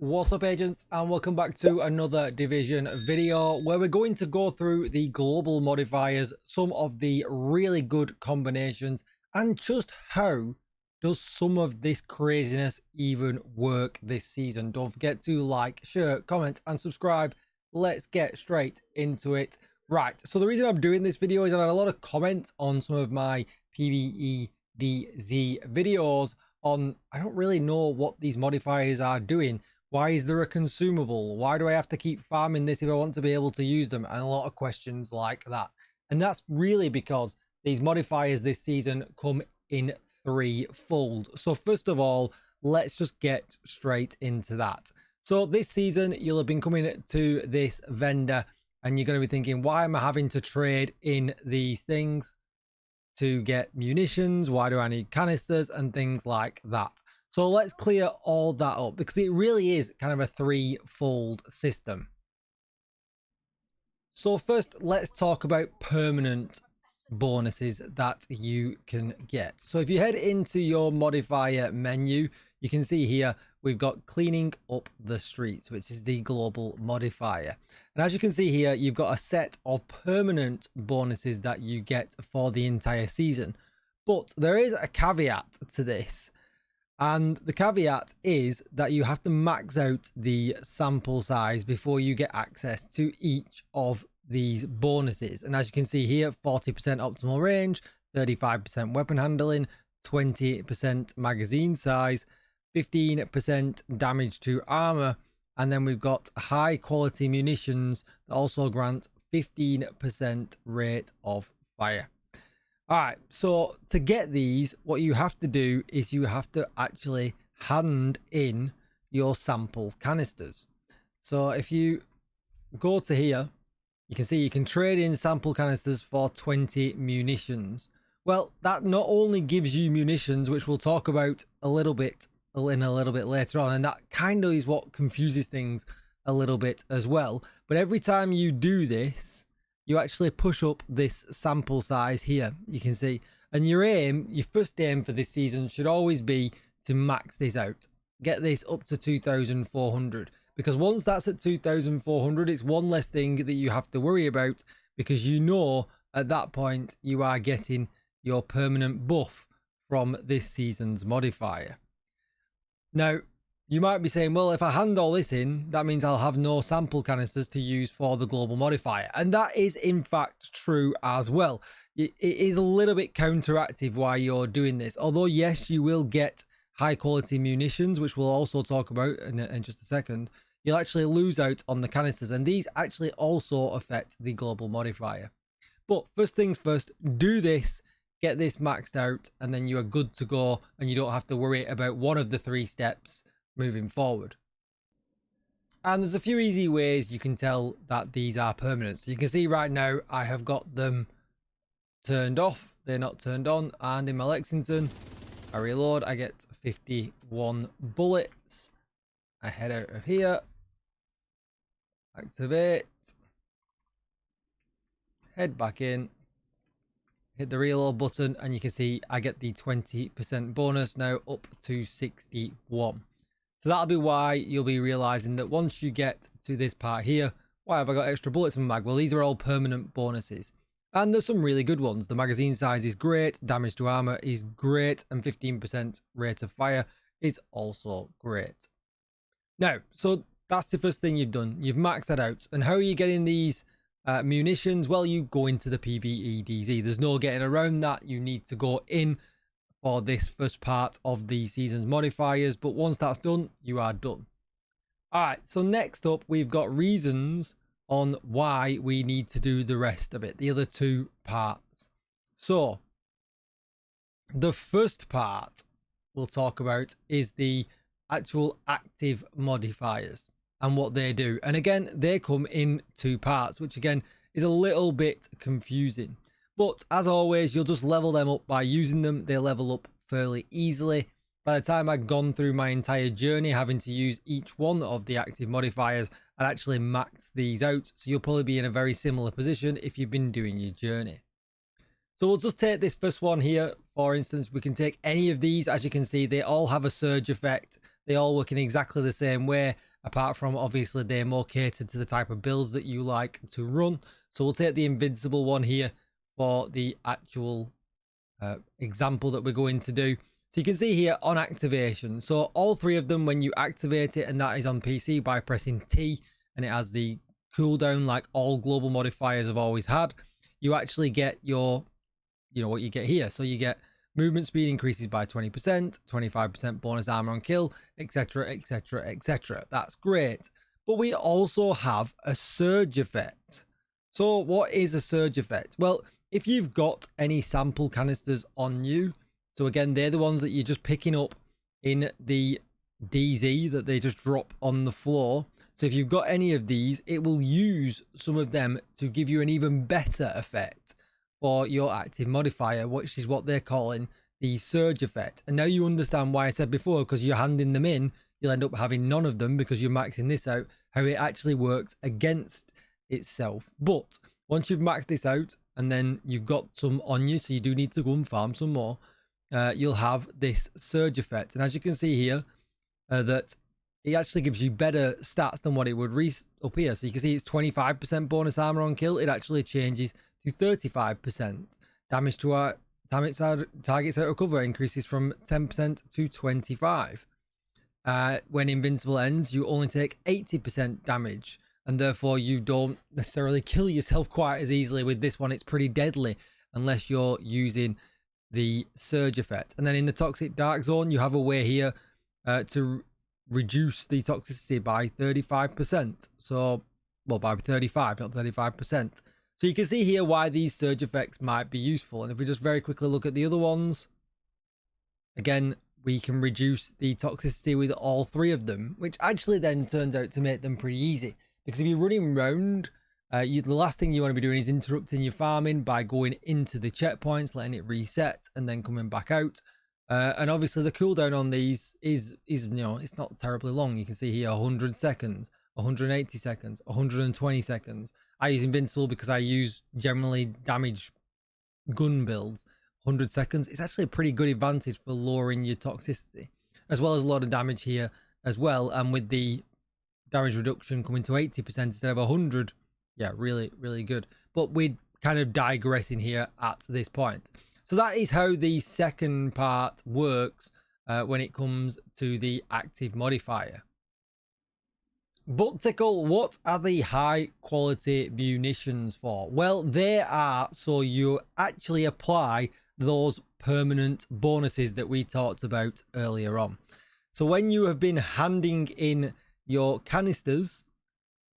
What's up, agents, and welcome back to another division video where we're going to go through the global modifiers, some of the really good combinations, and just how does some of this craziness even work this season. Don't forget to like, share, comment and subscribe. Let's get straight into it. Right, so the reason I'm doing this video is I've had a lot of comments on some of my PvE DZ videos on I don't really know what these modifiers are doing. Why is there a consumable? Why do I have to keep farming this if I want to be able to use them? And a lot of questions like that. And that's really because these modifiers this season come in threefold. So first of all, let's just get straight into that. So this season, you'll have been coming to this vendor and you're going to be thinking, why am I having to trade in these things to get munitions? Why do I need canisters and things like that? So let's clear all that up because it really is kind of a threefold system. So first, let's talk about permanent bonuses that you can get. So if you head into your modifier menu, you can see here we've got cleaning up the streets, which is the global modifier. And as you can see here, you've got a set of permanent bonuses that you get for the entire season. But there is a caveat to this. And the caveat is that you have to max out the sample size before you get access to each of these bonuses. And as you can see here, 40% optimal range, 35% weapon handling, 20% magazine size, 15% damage to armor, and then we've got high quality munitions that also grant 15% rate of fire. All right, so to get these, what you have to do is you have to actually hand in your sample canisters. So if you go to here, you can see you can trade in sample canisters for 20 munitions. Well, that not only gives you munitions, which we'll talk about a little bit later on, and that kind of is what confuses things a little bit as well. But every time you do this, you actually push up this sample size here, you can see. And your first aim for this season should always be to max this out. Get this up to 2,400. Because once that's at 2,400, it's one less thing that you have to worry about. Because you know at that point you are getting your permanent buff from this season's modifier. Now, you might be saying, well, if I hand all this in, that means I'll have no sample canisters to use for the global modifier. And that is, in fact, true as well. It is a little bit counteractive why you're doing this. Although, yes, you will get high-quality munitions, which we'll also talk about in just a second. You'll actually lose out on the canisters. And these actually also affect the global modifier. But first things first, do this. Get this maxed out. And then you are good to go. And you don't have to worry about one of the 3 steps moving forward. And there's a few easy ways you can tell that these are permanent. So you can see right now I have got them turned off, they're not turned on, and in my Lexington I reload, I get 51 bullets. I head out of here, activate, head back in, hit the reload button, and you can see I get the 20% bonus now up to 61. So that'll be why you'll be realizing that once you get to this part here, why have I got extra bullets in my mag? Well, these are all permanent bonuses. And there's some really good ones. The magazine size is great, damage to armor is great, and 15% rate of fire is also great. Now, so that's the first thing you've done. You've maxed that out. And how are you getting these munitions? Well, you go into the PvE DZ. There's no getting around that. You need to go in for this first part of the season's modifiers, but once that's done, you are done. All right, so next up we've got reasons on why we need to do the rest of it, the other 2 parts. So the first part we'll talk about is the actual active modifiers and what they do. And again, they come in 2 parts, which again is a little bit confusing. But as always, you'll just level them up by using them. They level up fairly easily. By the time I've gone through my entire journey having to use each one of the active modifiers, I'd actually maxed these out. So you'll probably be in a very similar position if you've been doing your journey. So we'll just take this first one here. For instance, we can take any of these. As you can see, they all have a surge effect. They all work in exactly the same way. apart from obviously they're more catered to the type of builds that you like to run. So we'll take the invincible one here for the actual example that we're going to do. So you can see here on activation, so all three of them, when you activate it, and that is on PC by pressing T, and it has the cooldown like all global modifiers have always had, you actually get your, you know, what you get here. So you get movement speed increases by 20%, 25% bonus armor on kill, etc, etc, etc. That's great. But we also have a surge effect. So what is a surge effect? Well, if you've got any sample canisters on you, so again, they're the ones that you're just picking up in the DZ that they just drop on the floor. So if you've got any of these, it will use some of them to give you an even better effect for your active modifier, which is what they're calling the surge effect. And now you understand why I said before, because you're handing them in, you'll end up having none of them because you're maxing this out, how it actually works against itself. But once you've maxed this out and then you've got some on you, so you do need to go and farm some more, you'll have this surge effect. And as you can see here, that it actually gives you better stats than what it would up here. So you can see it's 25% bonus armor on kill. It actually changes to 35%. Damage to our targets out of cover increases from 10% to 25%. When invincible ends, you only take 80% damage, and therefore you don't necessarily kill yourself quite as easily with this one. It's pretty deadly unless you're using the surge effect. And then in the toxic dark zone, you have a way here to reduce the toxicity by 35%. So, well, by 35, not 35%. So you can see here why these surge effects might be useful. And if we just very quickly look at the other ones, again, we can reduce the toxicity with all three of them, which actually then turns out to make them pretty easy. Because if you're running round, the last thing you want to be doing is interrupting your farming by going into the checkpoints, letting it reset, and then coming back out. And obviously the cooldown on these is, you know, it's not terribly long. You can see here 100 seconds, 180 seconds, 120 seconds. I use invincible because I use generally damage gun builds. 100 seconds. It's actually a pretty good advantage for lowering your toxicity, as well as a lot of damage here as well. And with the damage reduction coming to 80% instead of 100, yeah, really, really good. But we're kind of digressing here at this point. So that is how the second part works when it comes to the active modifier. But Tickle, what are the high quality munitions for? Well, they are so you actually apply those permanent bonuses that we talked about earlier on. So when you have been handing in your canisters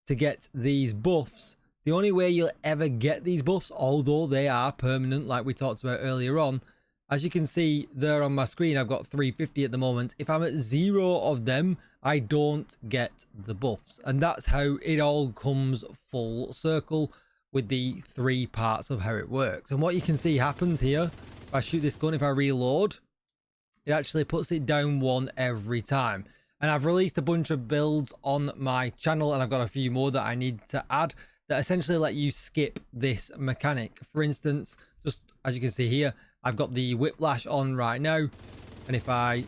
to get these buffs, the only way you'll ever get these buffs, although they are permanent like we talked about earlier on, as you can see there on my screen, I've got 350 at the moment. If I'm at 0 of them, I don't get the buffs. And that's how it all comes full circle with the three parts of how it works. And what you can see happens here, if I shoot this gun, if I reload, it actually puts it down one every time. And I've released a bunch of builds on my channel, and I've got a few more that I need to add that essentially let you skip this mechanic. For instance, just as you can see here, I've got the whiplash on right now, and if I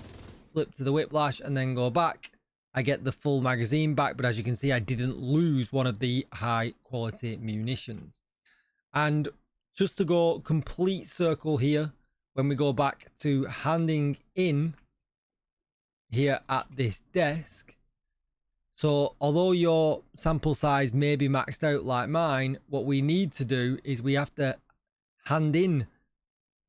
flip to the whiplash and then go back, I get the full magazine back. But as you can see, I didn't lose one of the high quality munitions. And just to go complete circle here, when we go back to handing in here at this desk, so although your sample size may be maxed out like mine, what we need to do is we have to hand in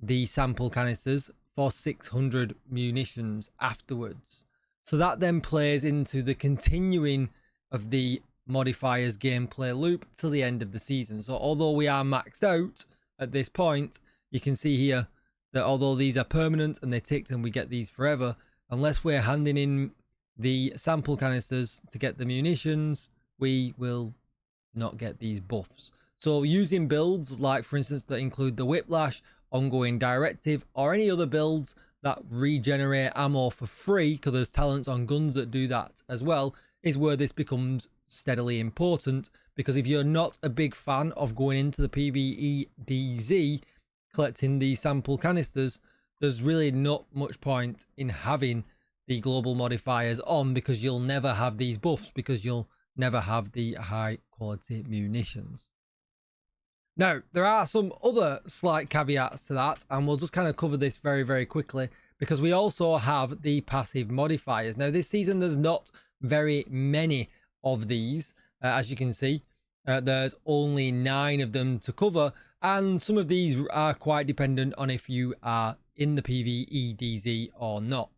the sample canisters for 600 munitions afterwards. So that then plays into the continuing of the modifiers gameplay loop till the end of the season. So although we are maxed out at this point, you can see here that although these are permanent and they're ticked and we get these forever, unless we're handing in the sample canisters to get the munitions, we will not get these buffs. So using builds like, for instance, that include the whiplash, ongoing directive, or any other builds that regenerate ammo for free, because there's talents on guns that do that as well, is where this becomes steadily important. Because if you're not a big fan of going into the PvE DZ collecting the sample canisters, there's really not much point in having the global modifiers on, because you'll never have these buffs, because you'll never have the high quality munitions. Now, there are some other slight caveats to that, and we'll just kind of cover this very, very quickly, because we also have the passive modifiers. Now, this season, there's not very many of these, as you can see. There's only 9 of them to cover, and some of these are quite dependent on if you are in the PvE DZ or not.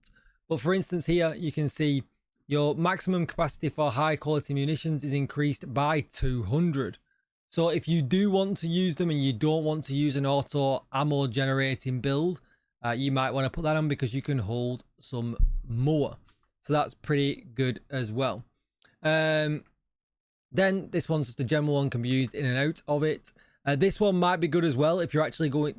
But for instance, here you can see your maximum capacity for high quality munitions is increased by 200. So if you do want to use them and you don't want to use an auto ammo generating build, you might want to put that on, because you can hold some more. So that's pretty good as well. Then this one's just a general one, can be used in and out of it. This one might be good as well if you're actually going,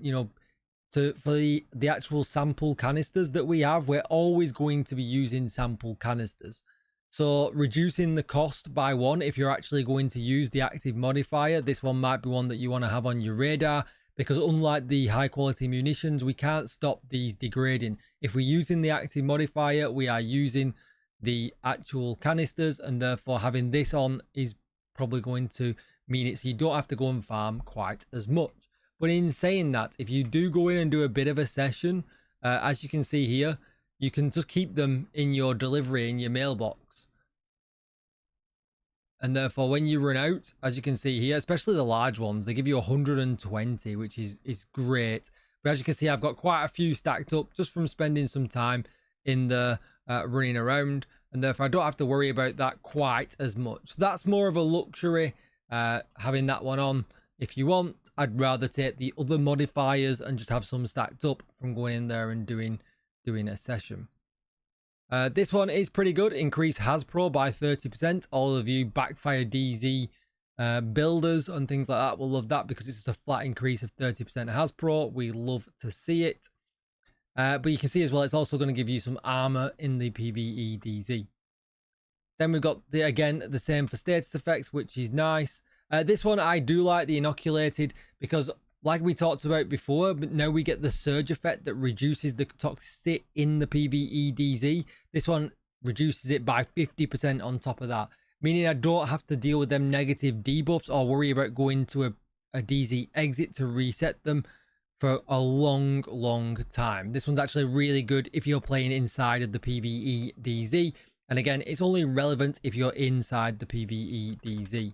for the actual sample canisters that we have. We're always going to be using sample canisters. So reducing the cost by 1 if you're actually going to use the active modifier, this one might be one that you want to have on your radar, because unlike the high quality munitions, we can't stop these degrading. If we're using the active modifier, we are using the actual canisters, and therefore having this on is probably going to mean it so you don't have to go and farm quite as much. But in saying that, if you do go in and do a bit of a session, as you can see here, you can just keep them in your delivery, in your mailbox. And therefore, when you run out, as you can see here, especially the large ones, they give you 120, which is great. But as you can see, I've got quite a few stacked up just from spending some time in the running around. And therefore, I don't have to worry about that quite as much. That's more of a luxury, having that one on. If you want, I'd rather take the other modifiers and just have some stacked up from going in there and doing a session. This one is pretty good. Increase Hasbro by 30%. All of you Backfire DZ builders and things like that will love that, because it's just a flat increase of 30% Hasbro. We love to see it. But you can see as well, it's also going to give you some armor in the PvE DZ. Then we've got again the same for status effects, which is nice. This one I do like, the inoculated, because like we talked about before, but now we get the surge effect that reduces the toxicity in the PvE DZ. This one reduces it by 50% on top of that, meaning I don't have to deal with them negative debuffs or worry about going to a DZ exit to reset them for a long time. This one's actually really good if you're playing inside of the PvE DZ. And again, it's only relevant if you're inside the PvE DZ.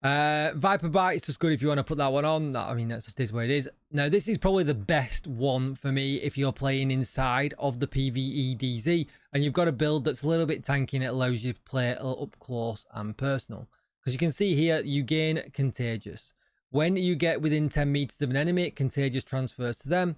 Viper Bite is just good if you want to put that one on. I mean, that's just what it is. Now, this is probably the best one for me if you're playing inside of the PvE DZ and you've got a build that's a little bit tanky and it allows you to play a little up close and personal. Because you can see here, you gain Contagious. When you get within 10 meters of an enemy, Contagious transfers to them.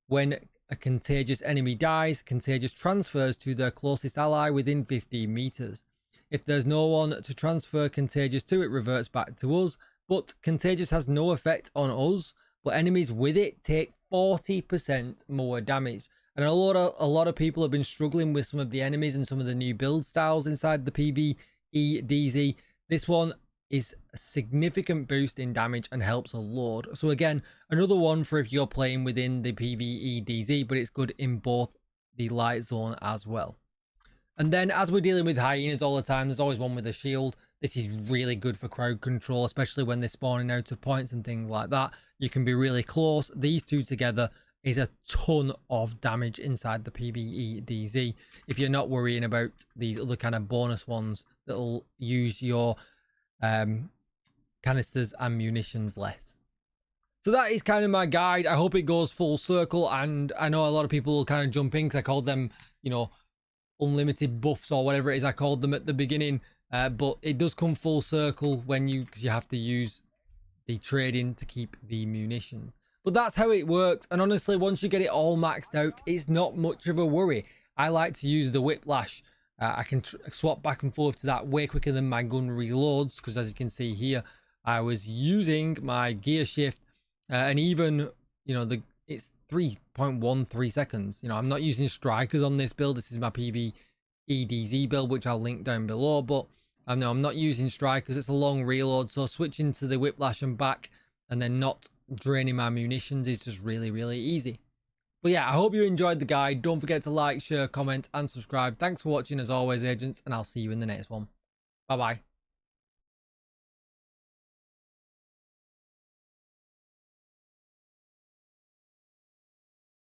When a contagious enemy dies, Contagious transfers to their closest ally within 15 meters. If there's no one to transfer Contagious to, it reverts back to us. But Contagious has no effect on us, but enemies with it take 40% more damage. And a lot of people have been struggling with some of the enemies and some of the new build styles inside the PvE DZ. This one is a significant boost in damage and helps a lot. So again, another one for if you're playing within the PvE DZ, but it's good in both the light zone as well. And then as we're dealing with hyenas all the time, there's always one with a shield. This is really good for crowd control, especially when they're spawning out of points and things like that. You can be really close. These two together is a ton of damage inside the PvE DZ if you're not worrying about these other kind of bonus ones that will use your canisters and munitions less. So that is kind of my guide. I hope it goes full circle, and I know a lot of people will kind of jump in because I called them, you know, unlimited buffs or whatever it is I called them at the beginning, but it does come full circle when because you have to use the trading to keep the munitions. But that's how it works, and honestly, once you get it all maxed out, it's not much of a worry. I like to use the whiplash. I can swap back and forth to that way quicker than my gun reloads, because as you can see here, I was using my gear shift, and even, you know, it's 3.13 seconds. You know, I'm not using strikers on this build. This is my PvE DZ build, which I'll link down below, but no, I'm not using strikers. It's a long reload, so switching to the whiplash and back and then not draining my munitions is just really easy. But yeah, I hope you enjoyed the guide. Don't forget to like, share, comment, and subscribe. Thanks for watching as always, agents, and I'll see you in the next one. Bye bye.